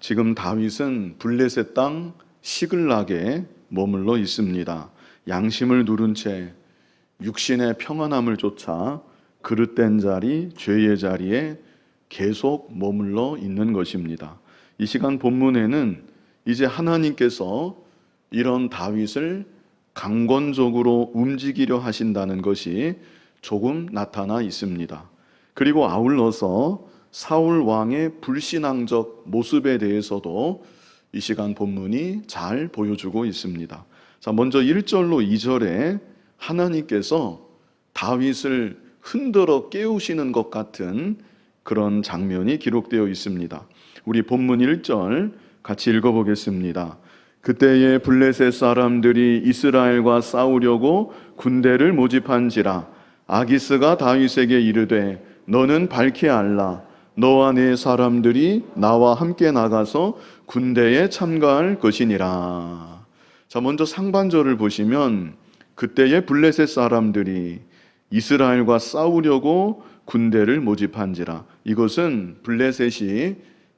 지금 다윗은 블레셋 땅 시글락에 머물러 있습니다. 양심을 누른 채 육신의 평안함을 쫓아 그릇된 자리, 죄의 자리에 계속 머물러 있는 것입니다. 이 시간 본문에는 이제 하나님께서 이런 다윗을 강권적으로 움직이려 하신다는 것이 조금 나타나 있습니다. 그리고 아울러서 사울 왕의 불신앙적 모습에 대해서도 이 시간 본문이 잘 보여주고 있습니다. 자, 먼저 1절로 2절에 하나님께서 다윗을 흔들어 깨우시는 것 같은 그런 장면이 기록되어 있습니다. 우리 본문 1절 같이 읽어보겠습니다. 그때에 블레셋 사람들이 이스라엘과 싸우려고 군대를 모집한지라 아기스가 다윗에게 이르되 너는 밝히 알라 너와 네 사람들이 나와 함께 나가서 군대에 참가할 것이니라. 자, 먼저 상반절을 보시면 그때에 블레셋 사람들이 이스라엘과 싸우려고 군대를 모집한지라. 이것은 블레셋이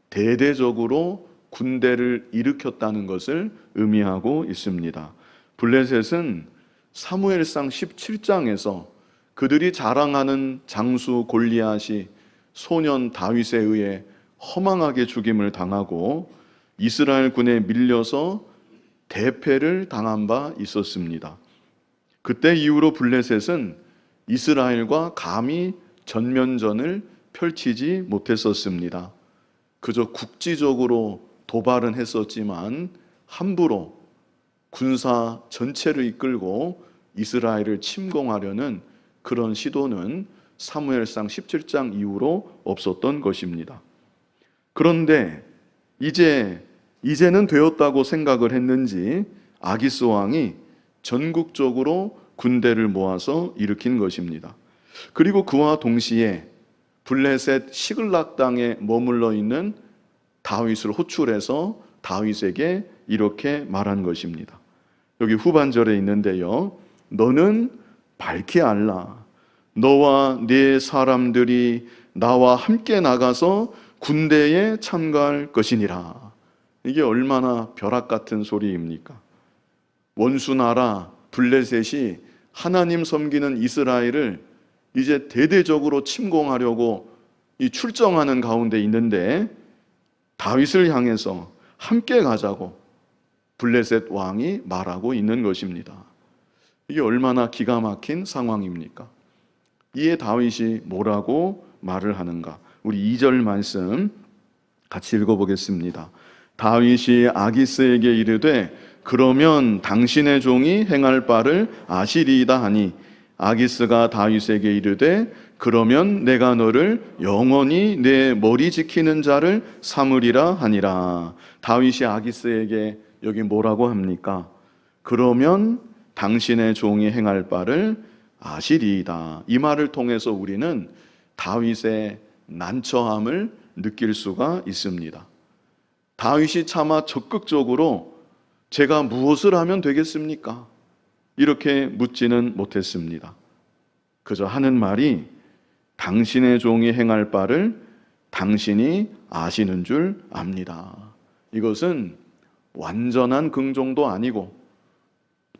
대대적으로 군대를 일으켰다는 것을 의미하고 있습니다. 블레셋은 사무엘상 17장에서 그들이 자랑하는 장수 골리앗이 소년 다윗에 의해 허망하게 죽임을 당하고 이스라엘 군에 밀려서 대패를 당한 바 있었습니다. 그때 이후로 블레셋은 이스라엘과 감히 전면전을 펼치지 못했었습니다. 그저 국지적으로 도발은 했었지만 함부로 군사 전체를 이끌고 이스라엘을 침공하려는 그런 시도는 사무엘상 17장 이후로 없었던 것입니다. 그런데 이제는 되었다고 생각을 했는지 아기스 왕이 전국적으로 군대를 모아서 일으킨 것입니다. 그리고 그와 동시에 블레셋 시글락 땅에 머물러 있는 다윗을 호출해서 다윗에게 이렇게 말한 것입니다. 여기 후반절에 있는데요. 너는 밝히 알라. 너와 네 사람들이 나와 함께 나가서 군대에 참가할 것이니라. 이게 얼마나 벼락 같은 소리입니까? 원수나라 블레셋이 하나님 섬기는 이스라엘을 이제 대대적으로 침공하려고 이 출정하는 가운데 있는데 다윗을 향해서 함께 가자고 블레셋 왕이 말하고 있는 것입니다. 이게 얼마나 기가 막힌 상황입니까? 이에 다윗이 뭐라고 말을 하는가? 우리 2절 말씀 같이 읽어보겠습니다. 다윗이 아기스에게 이르되 그러면 당신의 종이 행할 바를 아시리이다 하니 아기스가 다윗에게 이르되 그러면 내가 너를 영원히 내 머리 지키는 자를 삼으리라 하니라. 다윗이 아기스에게 여기 뭐라고 합니까? 그러면 당신의 종이 행할 바를 아시리이다. 이 말을 통해서 우리는 다윗의 난처함을 느낄 수가 있습니다. 다윗이 차마 적극적으로 제가 무엇을 하면 되겠습니까? 이렇게 묻지는 못했습니다. 그저 하는 말이 당신의 종이 행할 바를 당신이 아시는 줄 압니다. 이것은 완전한 긍정도 아니고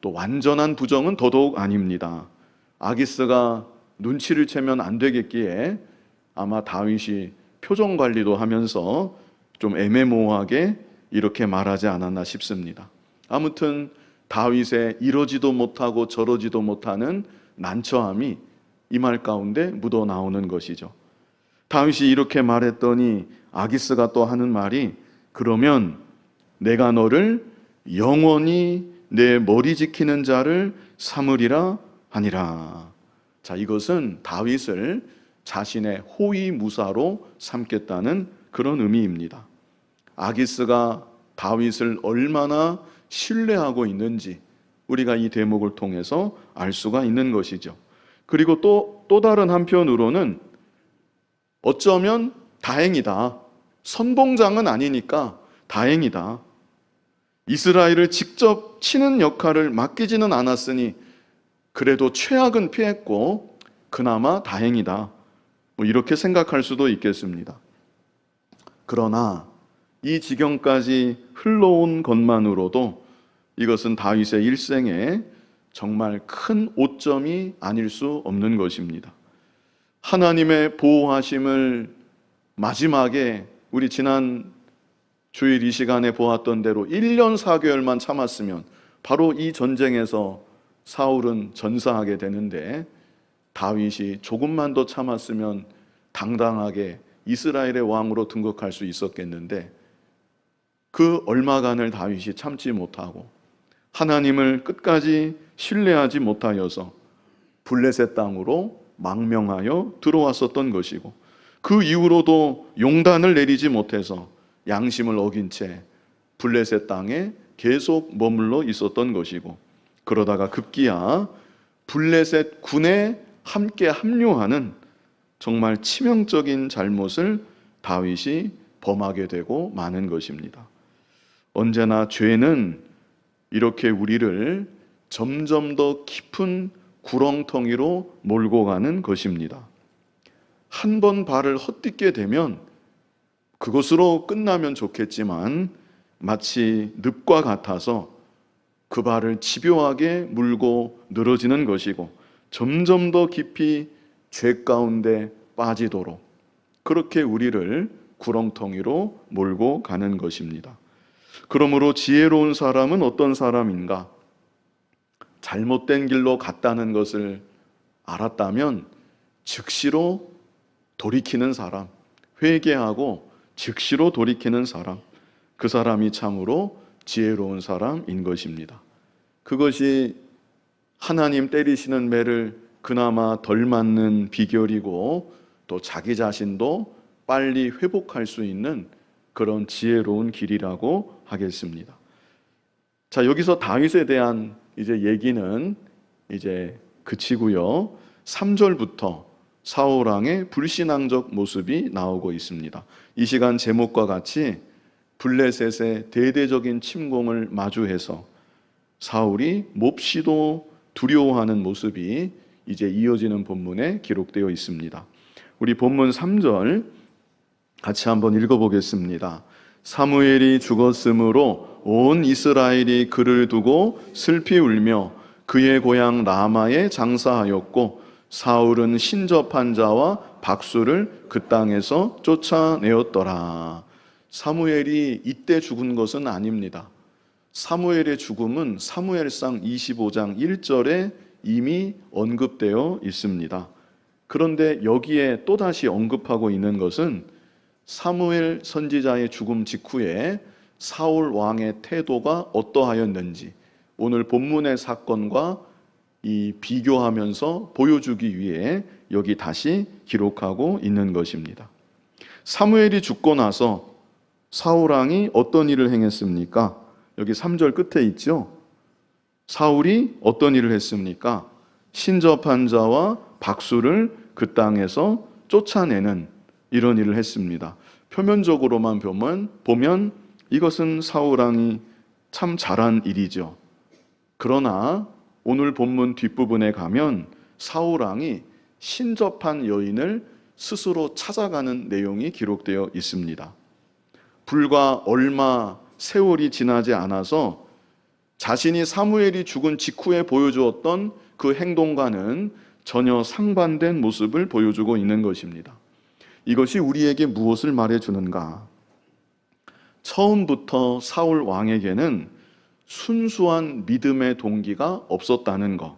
또 완전한 부정은 더더욱 아닙니다. 아기스가 눈치를 채면 안 되겠기에 아마 다윗이 표정 관리도 하면서 좀 애매모호하게 이렇게 말하지 않았나 싶습니다. 아무튼 다윗의 이러지도 못하고 저러지도 못하는 난처함이 이 말 가운데 묻어 나오는 것이죠. 다윗이 이렇게 말했더니 아기스가 또 하는 말이 그러면 내가 너를 영원히 내 머리 지키는 자를 삼으리라 하니라. 자, 이것은 다윗을 자신의 호위무사로 삼겠다는 그런 의미입니다. 아기스가 다윗을 얼마나 신뢰하고 있는지 우리가 이 대목을 통해서 알 수가 있는 것이죠. 그리고 또 다른 한편으로는 어쩌면 다행이다. 선봉장은 아니니까 다행이다. 이스라엘을 직접 치는 역할을 맡기지는 않았으니 그래도 최악은 피했고 그나마 다행이다. 이렇게 생각할 수도 있겠습니다. 그러나 이 지경까지 흘러온 것만으로도 이것은 다윗의 일생에 정말 큰 오점이 아닐 수 없는 것입니다. 하나님의 보호하심을 마지막에 우리 지난 주일 이 시간에 보았던 대로 1년 4개월만 참았으면 바로 이 전쟁에서 사울은 전사하게 되는데, 다윗이 조금만 더 참았으면 당당하게 이스라엘의 왕으로 등극할 수 있었겠는데, 그 얼마간을 다윗이 참지 못하고 하나님을 끝까지 신뢰하지 못하여서 블레셋 땅으로 망명하여 들어왔었던 것이고, 그 이후로도 용단을 내리지 못해서 양심을 어긴 채 블레셋 땅에 계속 머물러 있었던 것이고, 그러다가 급기야 블레셋 군에 함께 합류하는 정말 치명적인 잘못을 다윗이 범하게 되고 마는 것입니다. 언제나 죄는 이렇게 우리를 점점 더 깊은 구렁텅이로 몰고 가는 것입니다. 한 번 발을 헛디게 되면 그것으로 끝나면 좋겠지만 마치 늪과 같아서 그 발을 집요하게 물고 늘어지는 것이고, 점점 더 깊이 죄 가운데 빠지도록 그렇게 우리를 구렁텅이로 몰고 가는 것입니다. 그러므로 지혜로운 사람은 어떤 사람인가? 잘못된 길로 갔다는 것을 알았다면 즉시로 돌이키는 사람, 회개하고 즉시로 돌이키는 사람, 그 사람이 참으로 지혜로운 사람인 것입니다. 그것이 하나님 때리시는 매를 그나마 덜 맞는 비결이고, 또 자기 자신도 빨리 회복할 수 있는 그런 지혜로운 길이라고 하겠습니다. 자, 여기서 다윗에 대한 이제 얘기는 이제 그치고요. 3절부터 사울 왕의 불신앙적 모습이 나오고 있습니다. 이 시간 제목과 같이 블레셋의 대대적인 침공을 마주해서 사울이 몹시도 두려워하는 모습이 이제 이어지는 본문에 기록되어 있습니다. 우리 본문 3절 같이 한번 읽어보겠습니다. 사무엘이 죽었으므로 온 이스라엘이 그를 두고 슬피 울며 그의 고향 라마에 장사하였고, 사울은 신접한 자와 박수를 그 땅에서 쫓아내었더라. 사무엘이 이때 죽은 것은 아닙니다. 사무엘의 죽음은 사무엘상 25장 1절에 이미 언급되어 있습니다. 그런데 여기에 또다시 언급하고 있는 것은 사무엘 선지자의 죽음 직후에 사울 왕의 태도가 어떠하였는지 오늘 본문의 사건과 이 비교하면서 보여주기 위해 여기 다시 기록하고 있는 것입니다. 사무엘이 죽고 나서 사울 왕이 어떤 일을 행했습니까? 여기 3절 끝에 있죠. 사울이 어떤 일을 했습니까? 신접한 자와 박수를 그 땅에서 쫓아내는 이런 일을 했습니다. 표면적으로만 보면 이것은 사울 왕이 참 잘한 일이죠. 그러나 오늘 본문 뒷부분에 가면 사울 왕이 신접한 여인을 스스로 찾아가는 내용이 기록되어 있습니다. 불과 얼마 세월이 지나지 않아서 자신이 사무엘이 죽은 직후에 보여주었던 그 행동과는 전혀 상반된 모습을 보여주고 있는 것입니다. 이것이 우리에게 무엇을 말해주는가? 처음부터 사울 왕에게는 순수한 믿음의 동기가 없었다는 것,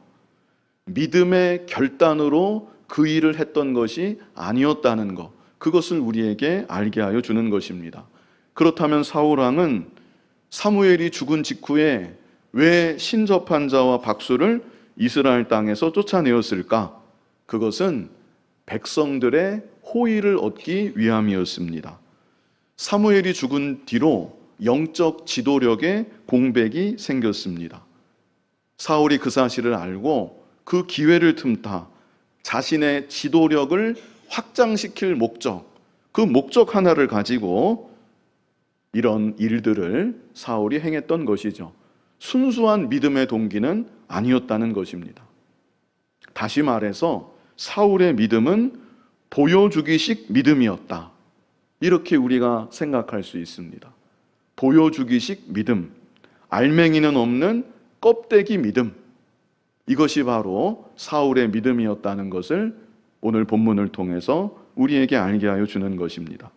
믿음의 결단으로 그 일을 했던 것이 아니었다는 것, 그것을 우리에게 알게 하여 주는 것입니다. 그렇다면 사울 왕은 사무엘이 죽은 직후에 왜 신접한 자와 박수를 이스라엘 땅에서 쫓아내었을까? 그것은 백성들의 호의를 얻기 위함이었습니다. 사무엘이 죽은 뒤로 영적 지도력의 공백이 생겼습니다. 사울이 그 사실을 알고 그 기회를 틈타 자신의 지도력을 확장시킬 목적, 그 목적 하나를 가지고 이런 일들을 사울이 행했던 것이죠. 순수한 믿음의 동기는 아니었다는 것입니다. 다시 말해서 사울의 믿음은 보여주기식 믿음이었다. 이렇게 우리가 생각할 수 있습니다. 보여주기식 믿음, 알맹이는 없는 껍데기 믿음, 이것이 바로 사울의 믿음이었다는 것을 오늘 본문을 통해서 우리에게 알게 하여 주는 것입니다.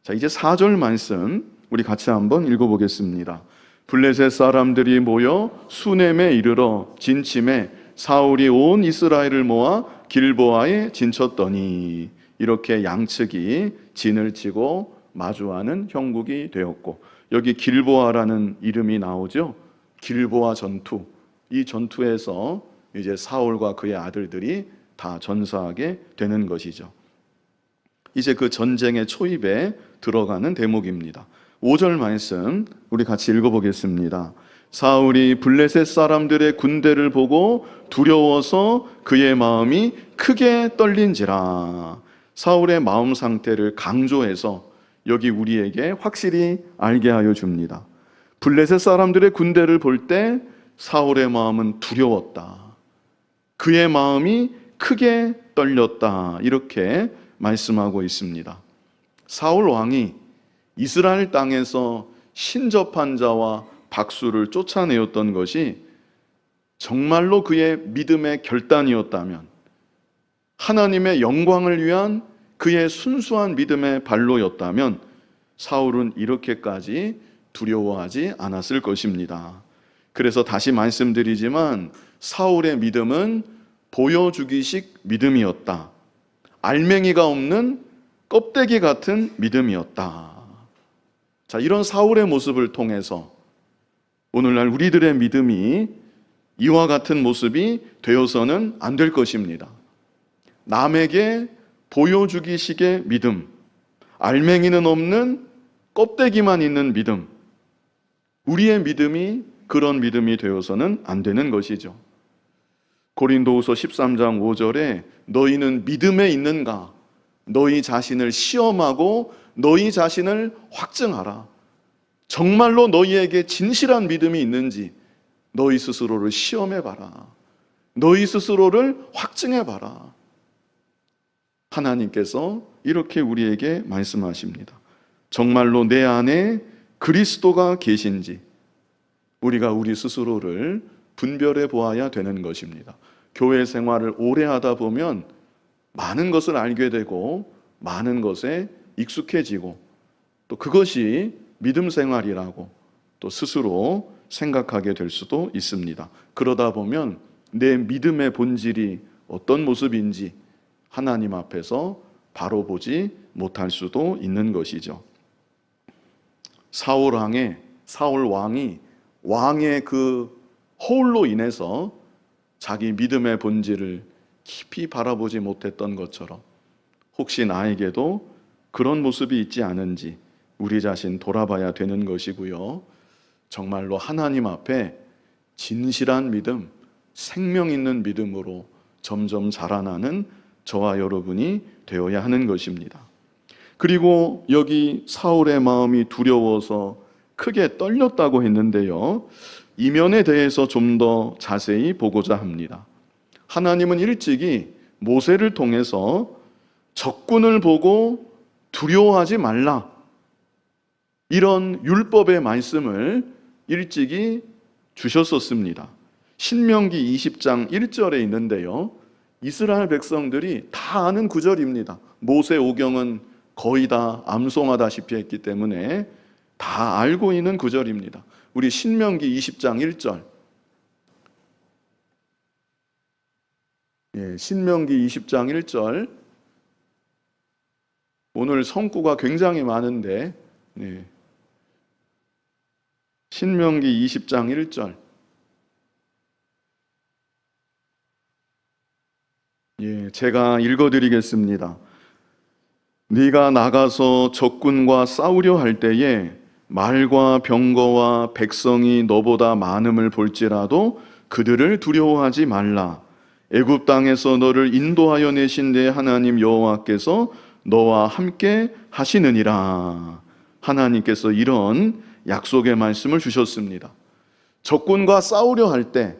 자, 이제 4절 말씀 우리 같이 한번 읽어보겠습니다. 블레셋 사람들이 모여 수넴에 이르러 진침에 사울이 온 이스라엘을 모아 길보아에 진쳤더니, 이렇게 양측이 진을 치고 마주하는 형국이 되었고, 여기 길보아라는 이름이 나오죠. 길보아 전투. 이 전투에서 이제 사울과 그의 아들들이 다 전사하게 되는 것이죠. 이제 그 전쟁의 초입에 들어가는 대목입니다. 5절 말씀 우리 같이 읽어보겠습니다. 사울이 블레셋 사람들의 군대를 보고 두려워서 그의 마음이 크게 떨린지라. 사울의 마음 상태를 강조해서 여기 우리에게 확실히 알게 하여 줍니다. 블레셋 사람들의 군대를 볼 때 사울의 마음은 두려웠다. 그의 마음이 크게 떨렸다. 이렇게 말씀하고 있습니다. 사울 왕이 이스라엘 땅에서 신접한 자와 박수를 쫓아내었던 것이 정말로 그의 믿음의 결단이었다면, 하나님의 영광을 위한 그의 순수한 믿음의 발로였다면 사울은 이렇게까지 두려워하지 않았을 것입니다. 그래서 다시 말씀드리지만 사울의 믿음은 보여주기식 믿음이었다. 알맹이가 없는 껍데기 같은 믿음이었다. 자, 이런 사울의 모습을 통해서 오늘날 우리들의 믿음이 이와 같은 모습이 되어서는 안 될 것입니다. 남에게 보여주기식의 믿음, 알맹이는 없는 껍데기만 있는 믿음, 우리의 믿음이 그런 믿음이 되어서는 안 되는 것이죠. 고린도후서 13장 5절에 너희는 믿음에 있는가? 너희 자신을 시험하고 너희 자신을 확증하라. 정말로 너희에게 진실한 믿음이 있는지 너희 스스로를 시험해봐라. 너희 스스로를 확증해봐라. 하나님께서 이렇게 우리에게 말씀하십니다. 정말로 내 안에 그리스도가 계신지 우리가 우리 스스로를 분별해 보아야 되는 것입니다. 교회 생활을 오래 하다 보면 많은 것을 알게 되고 많은 것에 익숙해지고 또 그것이 믿음 생활이라고 또 스스로 생각하게 될 수도 있습니다. 그러다 보면 내 믿음의 본질이 어떤 모습인지 하나님 앞에서 바로 보지 못할 수도 있는 것이죠. 사울 왕이 왕의 그 허울로 인해서 자기 믿음의 본질을 깊이 바라보지 못했던 것처럼 혹시 나에게도 그런 모습이 있지 않은지 우리 자신 돌아봐야 되는 것이고요. 정말로 하나님 앞에 진실한 믿음, 생명 있는 믿음으로 점점 자라나는 저와 여러분이 되어야 하는 것입니다. 그리고 여기 사울의 마음이 두려워서 크게 떨렸다고 했는데요. 이면에 대해서 좀 더 자세히 보고자 합니다. 하나님은 일찍이 모세를 통해서 적군을 보고 두려워하지 말라, 이런 율법의 말씀을 일찍이 주셨었습니다. 신명기 20장 1절에 있는데요. 이스라엘 백성들이 다 아는 구절입니다. 모세 오경은 거의 다 암송하다시피 했기 때문에 다 알고 있는 구절입니다. 우리 신명기 20장 1절. 신명기 20장 1절. 오늘 성구가 굉장히 많은데 신명기 20장 1절. 제가 읽어드리겠습니다. 네가 나가서 적군과 싸우려 할 때에 말과 병거와 백성이 너보다 많음을 볼지라도 그들을 두려워하지 말라. 애굽 땅에서 너를 인도하여 내신 내 하나님 여호와께서 너와 함께 하시느니라. 하나님께서 이런 약속의 말씀을 주셨습니다. 적군과 싸우려 할 때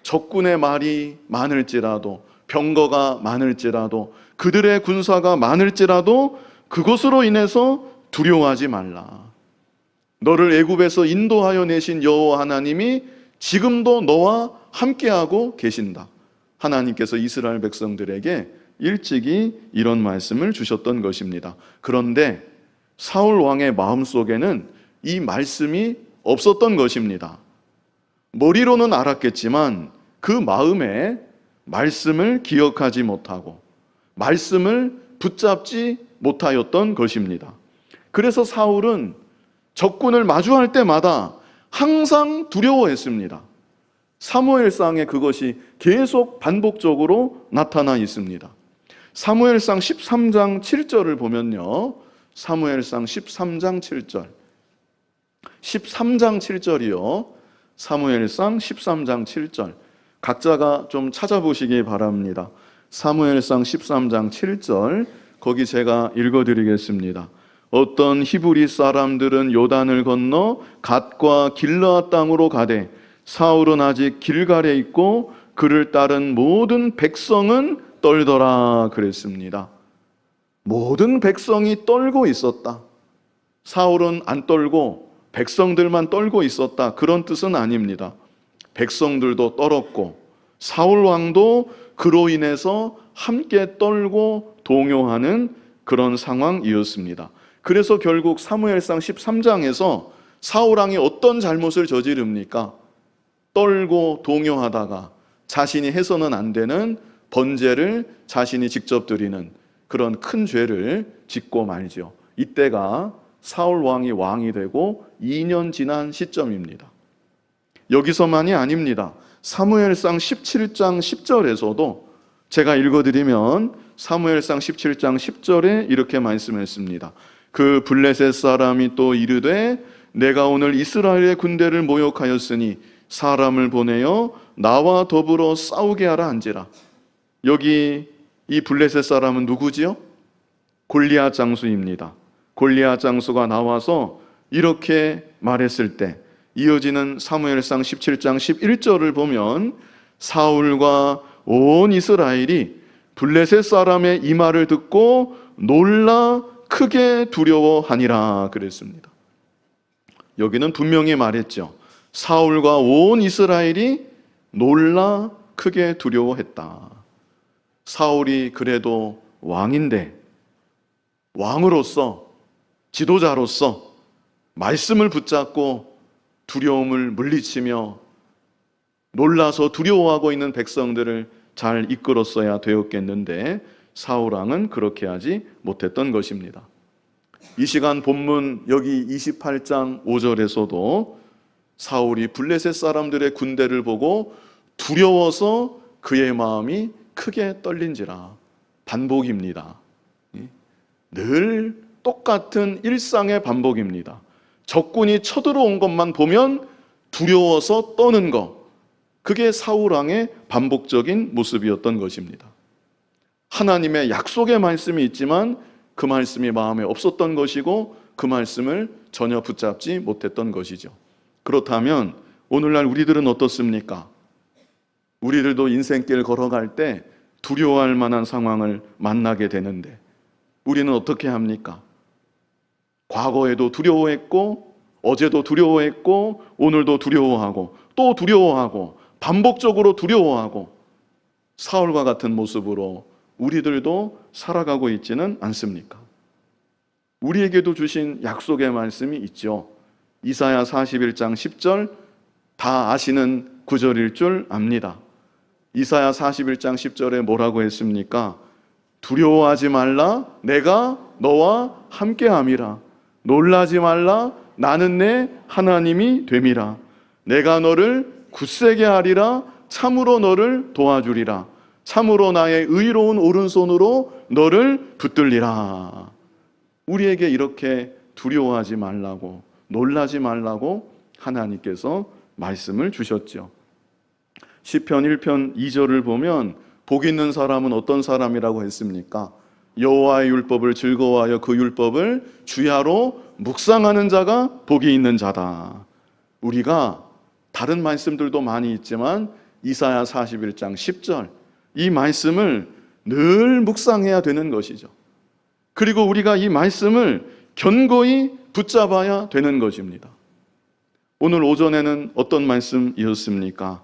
적군의 말이 많을지라도 병거가 많을지라도 그들의 군사가 많을지라도 그것으로 인해서 두려워하지 말라. 너를 애굽에서 인도하여 내신 여호와 하나님이 지금도 너와 함께하고 계신다. 하나님께서 이스라엘 백성들에게 일찍이 이런 말씀을 주셨던 것입니다. 그런데 사울 왕의 마음속에는 이 말씀이 없었던 것입니다. 머리로는 알았겠지만 그 마음에 말씀을 기억하지 못하고 말씀을 붙잡지 못하였던 것입니다. 그래서 사울은 적군을 마주할 때마다 항상 두려워했습니다. 사무엘상에 그것이 계속 반복적으로 나타나 있습니다. 사무엘상 13장 7절을 보면요, 사무엘상 13장 7절, 13장 7절이요, 사무엘상 13장 7절, 각자가 좀 찾아보시기 바랍니다. 사무엘상 13장 7절, 거기 제가 읽어드리겠습니다. 어떤 히브리 사람들은 요단을 건너 갓과 길르앗 땅으로 가되 사울은 아직 길갈에 있고 그를 따른 모든 백성은 떨더라 그랬습니다. 모든 백성이 떨고 있었다. 사울은 안 떨고 백성들만 떨고 있었다, 그런 뜻은 아닙니다. 백성들도 떨었고 사울 왕도 그로 인해서 함께 떨고 동요하는 그런 상황이었습니다. 그래서 결국 사무엘상 13장에서 사울 왕이 어떤 잘못을 저지릅니까? 떨고 동요하다가 자신이 해서는 안 되는 번제를 자신이 직접 드리는 그런 큰 죄를 짓고 말죠. 이때가 사울 왕이 왕이 되고 2년 지난 시점입니다. 여기서만이 아닙니다. 사무엘상 17장 10절에서도 제가 읽어드리면 사무엘상 17장 10절에 이렇게 말씀했습니다. 그 블레셋 사람이 또 이르되 내가 오늘 이스라엘의 군대를 모욕하였으니 사람을 보내어 나와 더불어 싸우게 하라 한지라. 여기 이 블레셋 사람은 누구지요? 골리앗 장수입니다. 골리앗 장수가 나와서 이렇게 말했을 때 이어지는 사무엘상 17장 11절을 보면 사울과 온 이스라엘이 블레셋 사람의 이 말을 듣고 놀라 크게 두려워하니라 그랬습니다. 여기는 분명히 말했죠. 사울과 온 이스라엘이 놀라 크게 두려워했다. 사울이 그래도 왕인데 왕으로서 지도자로서 말씀을 붙잡고 두려움을 물리치며 놀라서 두려워하고 있는 백성들을 잘 이끌었어야 되었겠는데 사울 왕은 그렇게 하지 못했던 것입니다. 이 시간 본문 여기 28장 5절에서도 사울이 블레셋 사람들의 군대를 보고 두려워서 그의 마음이 크게 떨린지라. 반복입니다. 늘 똑같은 일상의 반복입니다. 적군이 쳐들어온 것만 보면 두려워서 떠는 것, 그게 사울 왕의 반복적인 모습이었던 것입니다. 하나님의 약속의 말씀이 있지만 그 말씀이 마음에 없었던 것이고 그 말씀을 전혀 붙잡지 못했던 것이죠. 그렇다면 오늘날 우리들은 어떻습니까? 우리들도 인생길 걸어갈 때 두려워할 만한 상황을 만나게 되는데 우리는 어떻게 합니까? 과거에도 두려워했고 어제도 두려워했고 오늘도 두려워하고 또 두려워하고 반복적으로 두려워하고 사울과 같은 모습으로 우리들도 살아가고 있지는 않습니까? 우리에게도 주신 약속의 말씀이 있죠. 이사야 41장 10절, 다 아시는 구절일 줄 압니다. 이사야 41장 10절에 뭐라고 했습니까? 두려워하지 말라, 내가 너와 함께함이라. 놀라지 말라, 나는 내 하나님이 됨이라. 내가 너를 굳세게 하리라. 참으로 너를 도와주리라. 참으로 나의 의로운 오른손으로 너를 붙들리라. 우리에게 이렇게 두려워하지 말라고, 놀라지 말라고 하나님께서 말씀을 주셨죠. 시편 1편 2절을 보면 복 있는 사람은 어떤 사람이라고 했습니까? 여호와의 율법을 즐거워하여 그 율법을 주야로 묵상하는 자가 복이 있는 자다. 우리가 다른 말씀들도 많이 있지만 이사야 41장 10절 이 말씀을 늘 묵상해야 되는 것이죠. 그리고 우리가 이 말씀을 견고히 붙잡아야 되는 것입니다. 오늘 오전에는 어떤 말씀이었습니까?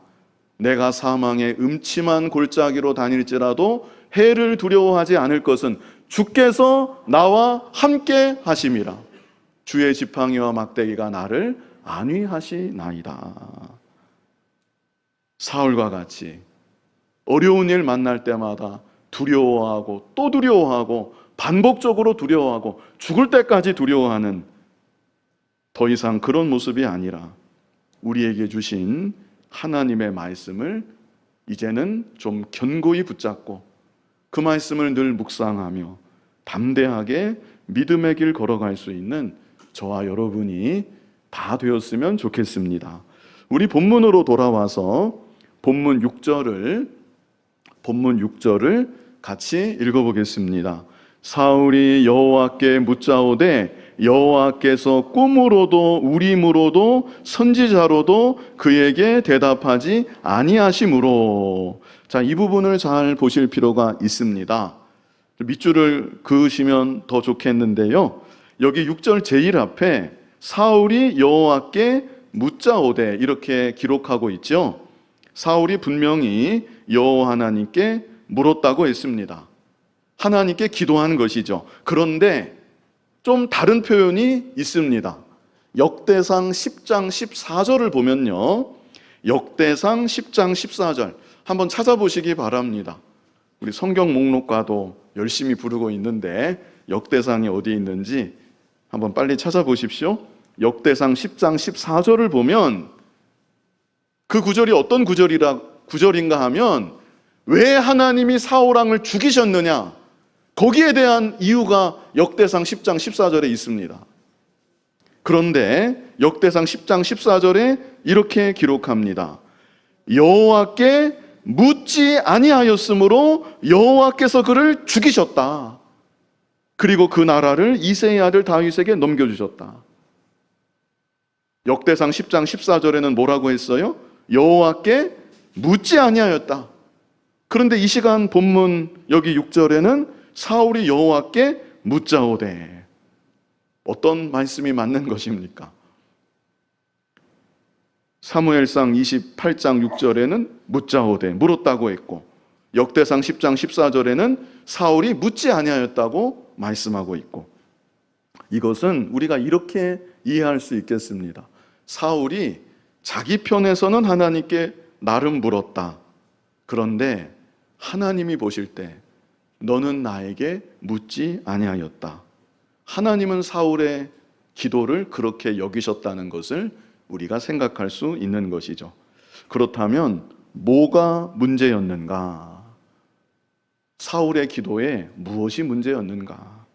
내가 사망의 음침한 골짜기로 다닐지라도 해를 두려워하지 않을 것은 주께서 나와 함께 하심이라. 주의 지팡이와 막대기가 나를 안위하시나이다. 사울과 같이 어려운 일 만날 때마다 두려워하고 또 두려워하고 반복적으로 두려워하고 죽을 때까지 두려워하는, 더 이상 그런 모습이 아니라 우리에게 주신 하나님의 말씀을 이제는 좀 견고히 붙잡고 그 말씀을 늘 묵상하며 담대하게 믿음의 길 걸어갈 수 있는 저와 여러분이 다 되었으면 좋겠습니다. 우리 본문으로 돌아와서 본문 6절을 같이 읽어보겠습니다. 사울이 여호와께 묻자오되 여호와께서 꿈으로도 우림으로도 선지자로도 그에게 대답하지 아니하시므로. 자, 이 부분을 잘 보실 필요가 있습니다. 밑줄을 그으시면 더 좋겠는데요. 여기 6절 제일 앞에 사울이 여호와께 묻자오되 이렇게 기록하고 있죠. 사울이 분명히 여호와 하나님께 물었다고 했습니다. 하나님께 기도한 것이죠. 그런데 좀 다른 표현이 있습니다. 역대상 10장 14절을 보면요, 역대상 10장 14절 한번 찾아보시기 바랍니다. 우리 성경 목록과도 열심히 부르고 있는데 역대상이 어디 있는지 한번 빨리 찾아보십시오. 역대상 10장 14절을 보면 그 구절이 어떤 구절인가 하면 왜 하나님이 사울왕을 죽이셨느냐, 거기에 대한 이유가 역대상 10장 14절에 있습니다. 그런데 역대상 10장 14절에 이렇게 기록합니다. 여호와께 묻지 아니하였으므로 여호와께서 그를 죽이셨다. 그리고 그 나라를 이새의 아들 다윗에게 넘겨주셨다. 역대상 10장 14절에는 뭐라고 했어요? 여호와께 묻지 아니하였다. 그런데 이 시간 본문 여기 6절에는 사울이 여호와께 묻자오되, 어떤 말씀이 맞는 것입니까? 사무엘상 28장 6절에는 묻자오되 물었다고 했고, 역대상 10장 14절에는 사울이 묻지 아니하였다고 말씀하고 있고, 이것은 우리가 이렇게 이해할 수 있겠습니다. 사울이 자기 편에서는 하나님께 나름 물었다. 그런데 하나님이 보실 때 너는 나에게 묻지 아니하였다. 하나님은 사울의 기도를 그렇게 여기셨다는 것을 우리가 생각할 수 있는 것이죠. 그렇다면 뭐가 문제였는가? 사울의 기도에 무엇이 문제였는가?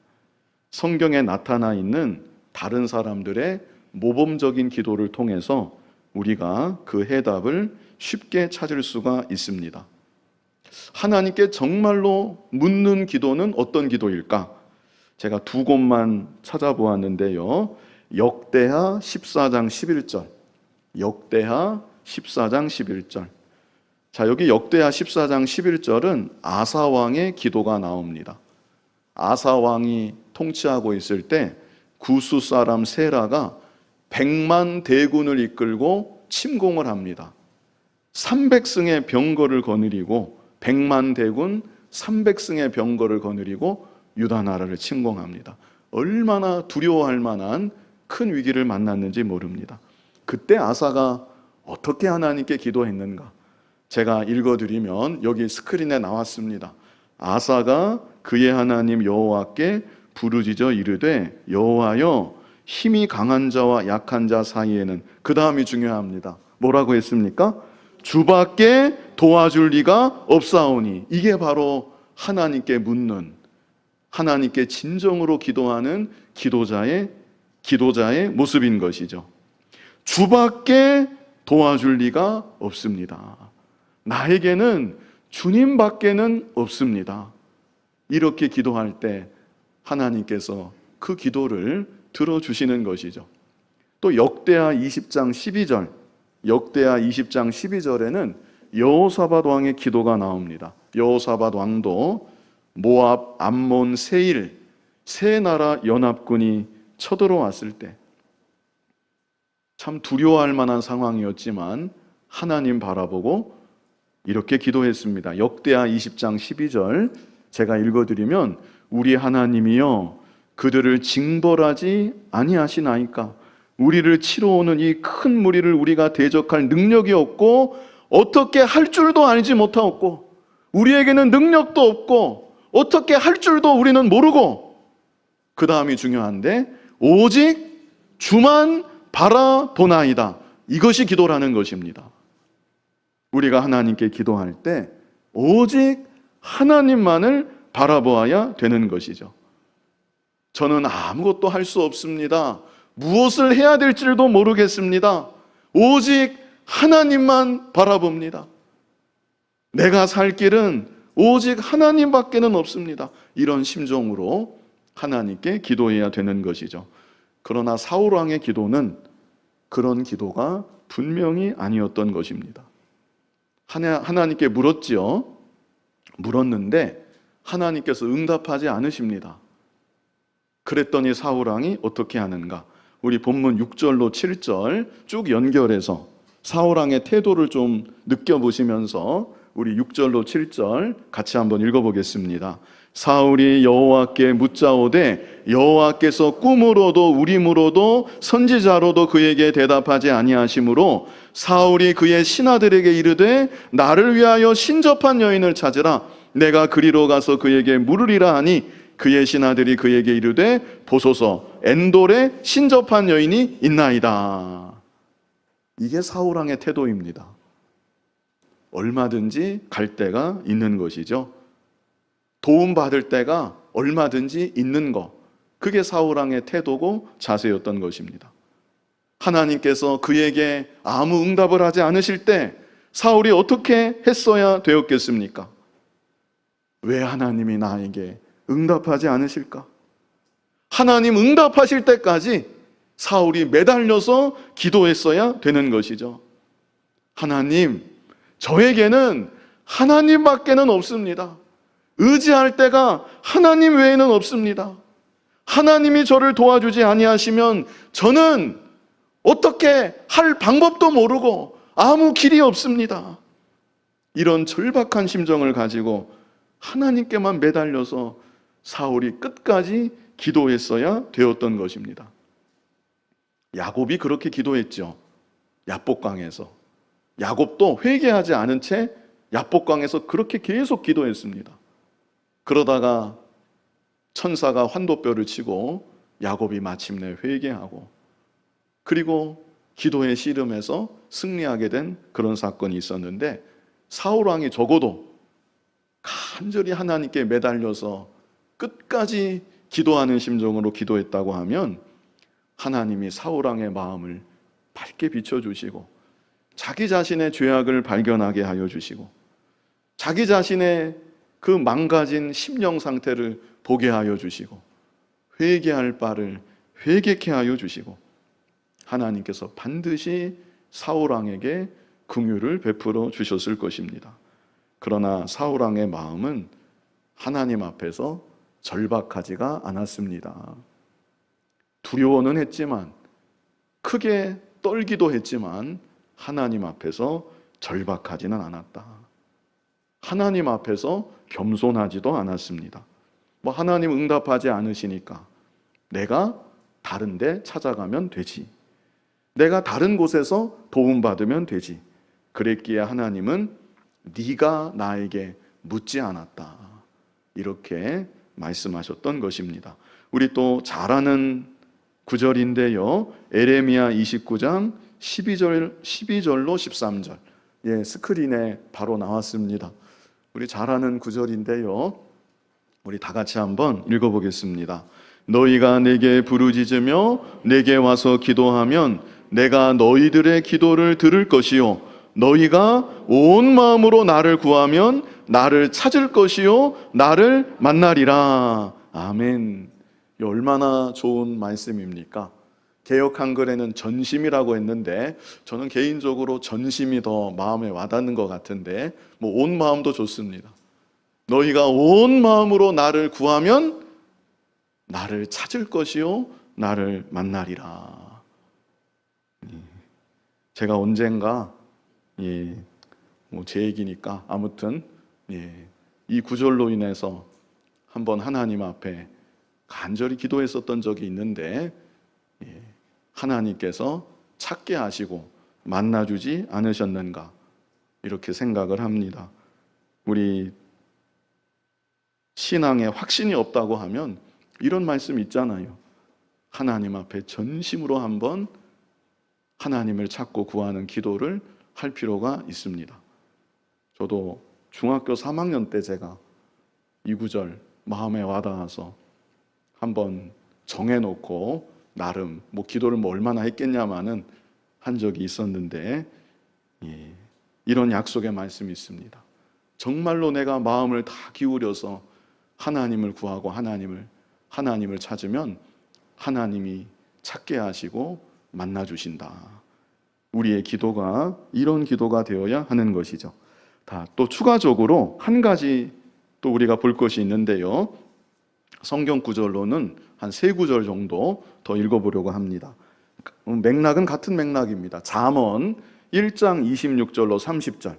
성경에 나타나 있는 다른 사람들의 모범적인 기도를 통해서 우리가 그 해답을 쉽게 찾을 수가 있습니다. 하나님께 정말로 묻는 기도는 어떤 기도일까? 제가 두 곳만 찾아보았는데요. 역대하 14장 11절. 역대하 14장 11절. 자, 여기 역대하 14장 11절은 아사 왕의 기도가 나옵니다. 아사 왕이 통치하고 있을 때 구스 사람 세라가 100만 대군을 이끌고 침공을 합니다. 300승의 병거를 거느리고 100만 대군 300승의 병거를 거느리고 유다 나라를 침공합니다. 얼마나 두려워할 만한 큰 위기를 만났는지 모릅니다. 그때 아사가 어떻게 하나님께 기도했는가? 제가 읽어드리면 여기 스크린에 나왔습니다. 아사가 그의 하나님 여호와께 부르짖어 이르되 여호와여, 힘이 강한 자와 약한 자 사이에는, 그 다음이 중요합니다. 뭐라고 했습니까? 주밖에 도와줄 리가 없사오니. 이게 바로 하나님께 묻는, 하나님께 진정으로 기도하는 기도자의 모습인 것이죠. 주밖에 도와줄 리가 없습니다. 나에게는 주님밖에는 없습니다. 이렇게 기도할 때 하나님께서 그 기도를 들어주시는 것이죠. 또 역대하 20장 12절, 역대하 20장 12절에는 여호사밧 왕의 기도가 나옵니다. 여호사밧 왕도 모압, 암몬, 세일 세 나라 연합군이 쳐들어왔을 때 참 두려워할 만한 상황이었지만 하나님 바라보고 이렇게 기도했습니다. 역대하 20장 12절 제가 읽어드리면 우리 하나님이여 그들을 징벌하지 아니하시나이까. 우리를 치러 오는 이 큰 무리를 우리가 대적할 능력이 없고 어떻게 할 줄도 알지 못하였고 우리에게는 능력도 없고 어떻게 할 줄도 우리는 모르고, 그 다음이 중요한데 오직 주만 바라보나이다. 이것이 기도라는 것입니다. 우리가 하나님께 기도할 때 오직 하나님만을 바라보아야 되는 것이죠. 저는 아무것도 할 수 없습니다. 무엇을 해야 될지도 모르겠습니다. 오직 하나님만 바라봅니다. 내가 살 길은 오직 하나님밖에는 없습니다. 이런 심정으로 하나님께 기도해야 되는 것이죠. 그러나 사울 왕의 기도는 그런 기도가 분명히 아니었던 것입니다. 하나님께 물었지요. 물었는데 하나님께서 응답하지 않으십니다. 그랬더니 사울 왕이 어떻게 하는가? 우리 본문 6절로 7절 쭉 연결해서 사울 왕의 태도를 좀 느껴보시면서 우리 6절로 7절 같이 한번 읽어보겠습니다. 사울이 여호와께 묻자오되 여호와께서 꿈으로도 우림으로도 선지자로도 그에게 대답하지 아니하시므로 사울이 그의 신하들에게 이르되 나를 위하여 신접한 여인을 찾으라. 내가 그리로 가서 그에게 물으리라 하니 그의 신하들이 그에게 이르되 보소서 엔돌에 신접한 여인이 있나이다. 이게 사울 왕의 태도입니다. 얼마든지 갈 데가 있는 것이죠. 도움받을 때가 얼마든지 있는 것, 그게 사울 왕의 태도고 자세였던 것입니다. 하나님께서 그에게 아무 응답을 하지 않으실 때 사울이 어떻게 했어야 되었겠습니까? 왜 하나님이 나에게 응답하지 않으실까? 하나님 응답하실 때까지 사울이 매달려서 기도했어야 되는 것이죠. 하나님, 저에게는 하나님밖에는 없습니다. 의지할 때가 하나님 외에는 없습니다. 하나님이 저를 도와주지 아니하시면 저는 어떻게 할 방법도 모르고 아무 길이 없습니다. 이런 절박한 심정을 가지고 하나님께만 매달려서 사울이 끝까지 기도했어야 되었던 것입니다. 야곱이 그렇게 기도했죠. 야복강에서. 야곱도 회개하지 않은 채 야복강에서 그렇게 계속 기도했습니다. 그러다가 천사가 환도뼈를 치고 야곱이 마침내 회개하고 그리고 기도의 씨름에서 승리하게 된 그런 사건이 있었는데, 사울 왕이 적어도 간절히 하나님께 매달려서 끝까지 기도하는 심정으로 기도했다고 하면 하나님이 사울 왕의 마음을 밝게 비춰주시고 자기 자신의 죄악을 발견하게 하여 주시고 자기 자신의 그 망가진 심령 상태를 보게 하여 주시고 회개할 바를 회개케 하여 주시고 하나님께서 반드시 사울 왕에게 긍휼을 베풀어 주셨을 것입니다. 그러나 사울 왕의 마음은 하나님 앞에서 절박하지가 않았습니다. 두려워는 했지만, 크게 떨기도 했지만 하나님 앞에서 절박하지는 않았다. 하나님 앞에서 겸손하지도 않았습니다. 하나님 응답하지 않으시니까 내가 다른 데 찾아가면 되지, 내가 다른 곳에서 도움받으면 되지. 그랬기에 하나님은 네가 나에게 묻지 않았다, 이렇게 말씀하셨던 것입니다. 우리 또 잘 아는 구절인데요, 에레미야 29장 12절로 13절, 스크린에 바로 나왔습니다. 우리 잘 아는 구절인데요, 우리 다 같이 한번 읽어보겠습니다. 너희가 내게 부르짖으며 내게 와서 기도하면 내가 너희들의 기도를 들을 것이요 너희가 온 마음으로 나를 구하면 나를 찾을 것이요 나를 만나리라. 아멘. 얼마나 좋은 말씀입니까? 개역 한글에는 전심이라고 했는데 저는 개인적으로 전심이 더 마음에 와닿는 것 같은데 온 마음도 좋습니다. 너희가 온 마음으로 나를 구하면 나를 찾을 것이요 나를 만나리라. 제가 언젠가 제 얘기니까 아무튼 이 구절로 인해서 한번 하나님 앞에 간절히 기도했었던 적이 있는데 하나님께서 찾게 하시고 만나주지 않으셨는가 이렇게 생각을 합니다. 우리 신앙에 확신이 없다고 하면 이런 말씀 있잖아요. 하나님 앞에 전심으로 한번 하나님을 찾고 구하는 기도를 할 필요가 있습니다. 저도 중학교 3학년 때 제가 이 구절 마음에 와닿아서 한번 정해놓고 나름 기도를 얼마나 했겠냐마는 한 적이 있었는데 이런 약속의 말씀이 있습니다. 정말로 내가 마음을 다 기울여서 하나님을 구하고 하나님을 찾으면 하나님이 찾게 하시고 만나주신다. 우리의 기도가 이런 기도가 되어야 하는 것이죠. 또 추가적으로 한 가지 또 우리가 볼 것이 있는데요. 성경 구절로는 한 3구절 정도 더 읽어보려고 합니다. 맥락은 같은 맥락입니다. 잠언 1장 26절로 30절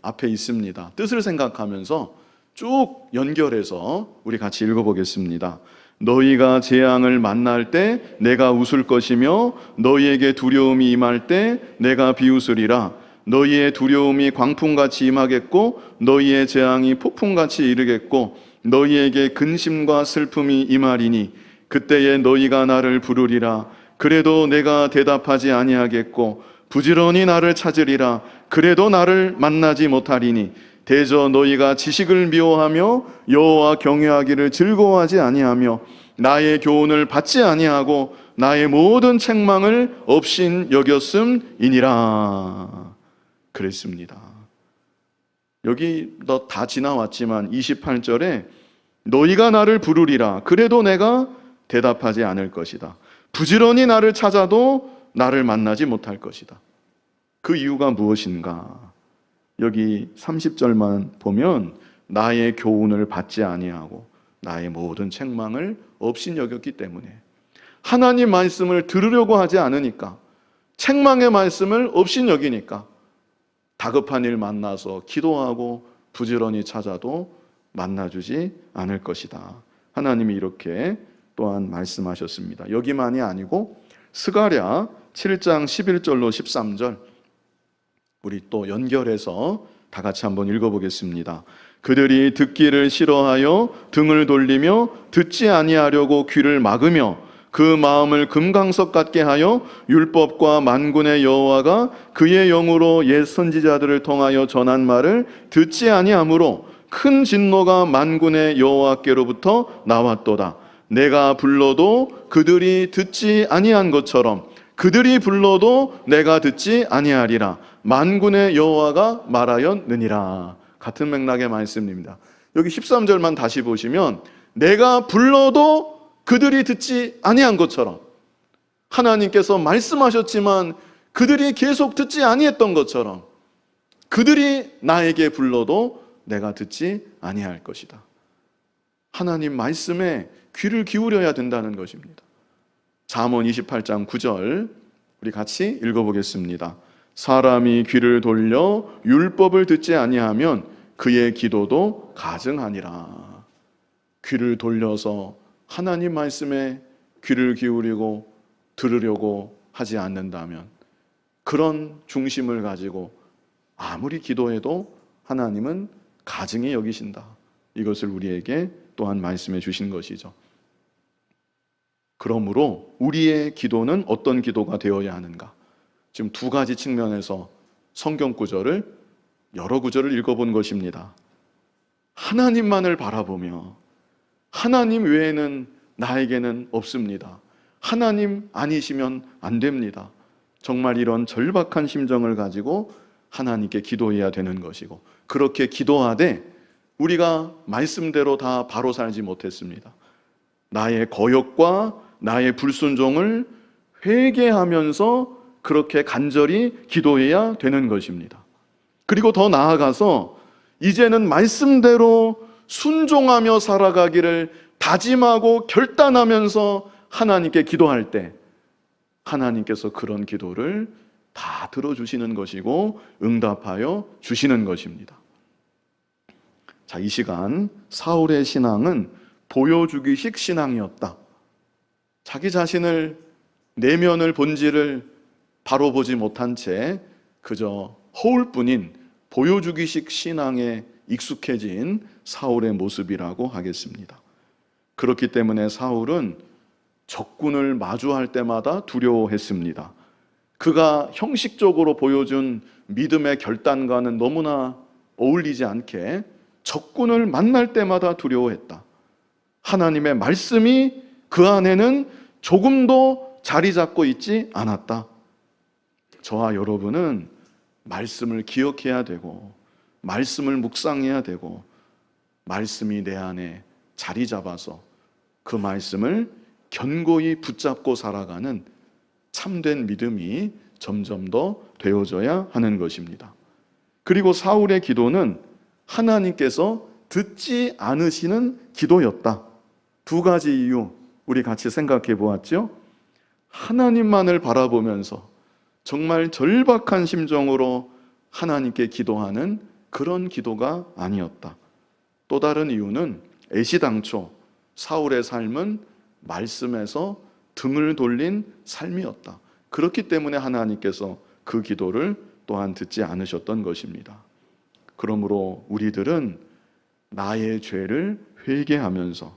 앞에 있습니다. 뜻을 생각하면서 쭉 연결해서 우리 같이 읽어보겠습니다. 너희가 재앙을 만날 때 내가 웃을 것이며 너희에게 두려움이 임할 때 내가 비웃으리라. 너희의 두려움이 광풍같이 임하겠고 너희의 재앙이 폭풍같이 이르겠고 너희에게 근심과 슬픔이 임하리니 그때에 너희가 나를 부르리라. 그래도 내가 대답하지 아니하겠고 부지런히 나를 찾으리라. 그래도 나를 만나지 못하리니 대저 너희가 지식을 미워하며 여호와 경외하기를 즐거워하지 아니하며 나의 교훈을 받지 아니하고 나의 모든 책망을 업신 여겼음이니라. 그랬습니다. 여기 다 지나왔지만 28절에 너희가 나를 부르리라. 그래도 내가 대답하지 않을 것이다. 부지런히 나를 찾아도 나를 만나지 못할 것이다. 그 이유가 무엇인가? 여기 30절만 보면 나의 교훈을 받지 아니하고 나의 모든 책망을 업신 여겼기 때문에 하나님 말씀을 들으려고 하지 않으니까 책망의 말씀을 업신 여기니까 다급한 일 만나서 기도하고 부지런히 찾아도 만나주지 않을 것이다. 하나님이 이렇게 또한 말씀하셨습니다. 여기만이 아니고 스가랴 7장 11절로 13절 우리 또 연결해서 다 같이 한번 읽어보겠습니다. 그들이 듣기를 싫어하여 등을 돌리며 듣지 아니하려고 귀를 막으며 그 마음을 금강석 같게 하여 율법과 만군의 여호와가 그의 영으로 옛 선지자들을 통하여 전한 말을 듣지 아니하므로 큰 진노가 만군의 여호와께로부터 나왔도다. 내가 불러도 그들이 듣지 아니한 것처럼 그들이 불러도 내가 듣지 아니하리라. 만군의 여호와가 말하였느니라. 같은 맥락의 말씀입니다. 여기 13절만 다시 보시면 내가 불러도 그들이 듣지 아니한 것처럼 하나님께서 말씀하셨지만 그들이 계속 듣지 아니했던 것처럼 그들이 나에게 불러도 내가 듣지 아니할 것이다. 하나님 말씀에 귀를 기울여야 된다는 것입니다. 잠언 28장 9절 우리 같이 읽어보겠습니다. 사람이 귀를 돌려 율법을 듣지 아니하면 그의 기도도 가증하니라. 귀를 돌려서 하나님 말씀에 귀를 기울이고 들으려고 하지 않는다면 그런 중심을 가지고 아무리 기도해도 하나님은 가증히 여기신다. 이것을 우리에게 또한 말씀해 주신 것이죠. 그러므로 우리의 기도는 어떤 기도가 되어야 하는가? 지금 두 가지 측면에서 성경 구절을 여러 구절을 읽어본 것입니다. 하나님만을 바라보며 하나님 외에는 나에게는 없습니다. 하나님 아니시면 안 됩니다. 정말 이런 절박한 심정을 가지고 하나님께 기도해야 되는 것이고 그렇게 기도하되 우리가 말씀대로 다 바로 살지 못했습니다. 나의 거역과 나의 불순종을 회개하면서 그렇게 간절히 기도해야 되는 것입니다. 그리고 더 나아가서 이제는 말씀대로 순종하며 살아가기를 다짐하고 결단하면서 하나님께 기도할 때 하나님께서 그런 기도를 다 들어주시는 것이고 응답하여 주시는 것입니다. 자, 이 시간 사울의 신앙은 보여주기식 신앙이었다. 자기 자신을 내면을 본질을 바로 보지 못한 채 그저 허울뿐인 보여주기식 신앙에 익숙해진 사울의 모습이라고 하겠습니다. 그렇기 때문에 사울은 적군을 마주할 때마다 두려워했습니다. 그가 형식적으로 보여준 믿음의 결단과는 너무나 어울리지 않게 적군을 만날 때마다 두려워했다. 하나님의 말씀이 그 안에는 조금도 자리 잡고 있지 않았다. 저와 여러분은 말씀을 기억해야 되고 말씀을 묵상해야 되고 말씀이 내 안에 자리 잡아서 그 말씀을 견고히 붙잡고 살아가는 참된 믿음이 점점 더 되어져야 하는 것입니다. 그리고 사울의 기도는 하나님께서 듣지 않으시는 기도였다. 두 가지 이유 우리 같이 생각해 보았죠? 하나님만을 바라보면서 정말 절박한 심정으로 하나님께 기도하는 그런 기도가 아니었다. 또 다른 이유는 애시당초 사울의 삶은 말씀에서 등을 돌린 삶이었다. 그렇기 때문에 하나님께서 그 기도를 또한 듣지 않으셨던 것입니다. 그러므로 우리들은 나의 죄를 회개하면서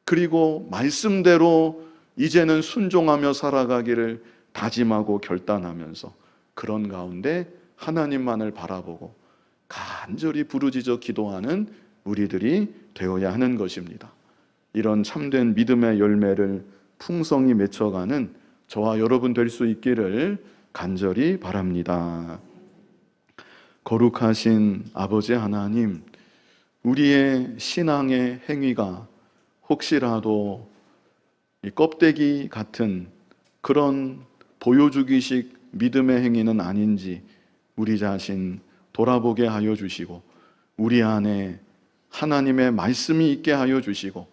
그리고 말씀대로 이제는 순종하며 살아가기를 다짐하고 결단하면서 그런 가운데 하나님만을 바라보고 간절히 부르짖어 기도하는 우리들이 되어야 하는 것입니다. 이런 참된 믿음의 열매를 풍성히 맺혀가는 저와 여러분 될 수 있기를 간절히 바랍니다. 거룩하신 아버지 하나님, 우리의 신앙의 행위가 혹시라도 이 껍데기 같은 그런 보여주기식 믿음의 행위는 아닌지 우리 자신 돌아보게 하여 주시고 우리 안에 하나님의 말씀이 있게 하여 주시고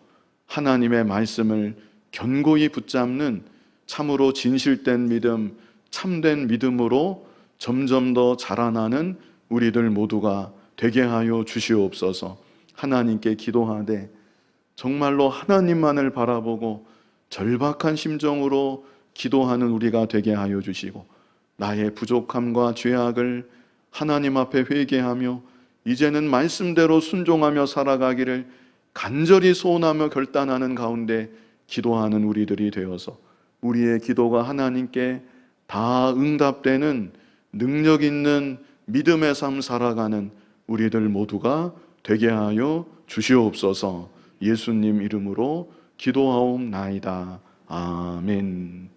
하나님의 말씀을 견고히 붙잡는 참으로 진실된 믿음, 참된 믿음으로 점점 더 자라나는 우리들 모두가 되게 하여 주시옵소서. 하나님께 기도하되 정말로 하나님만을 바라보고 절박한 심정으로 기도하는 우리가 되게 하여 주시고 나의 부족함과 죄악을 하나님 앞에 회개하며 이제는 말씀대로 순종하며 살아가기를 간절히 소원하며 결단하는 가운데 기도하는 우리들이 되어서 우리의 기도가 하나님께 다 응답되는 능력 있는 믿음의 삶 살아가는 우리들 모두가 되게 하여 주시옵소서. 예수님 이름으로 기도하옵나이다. 아멘.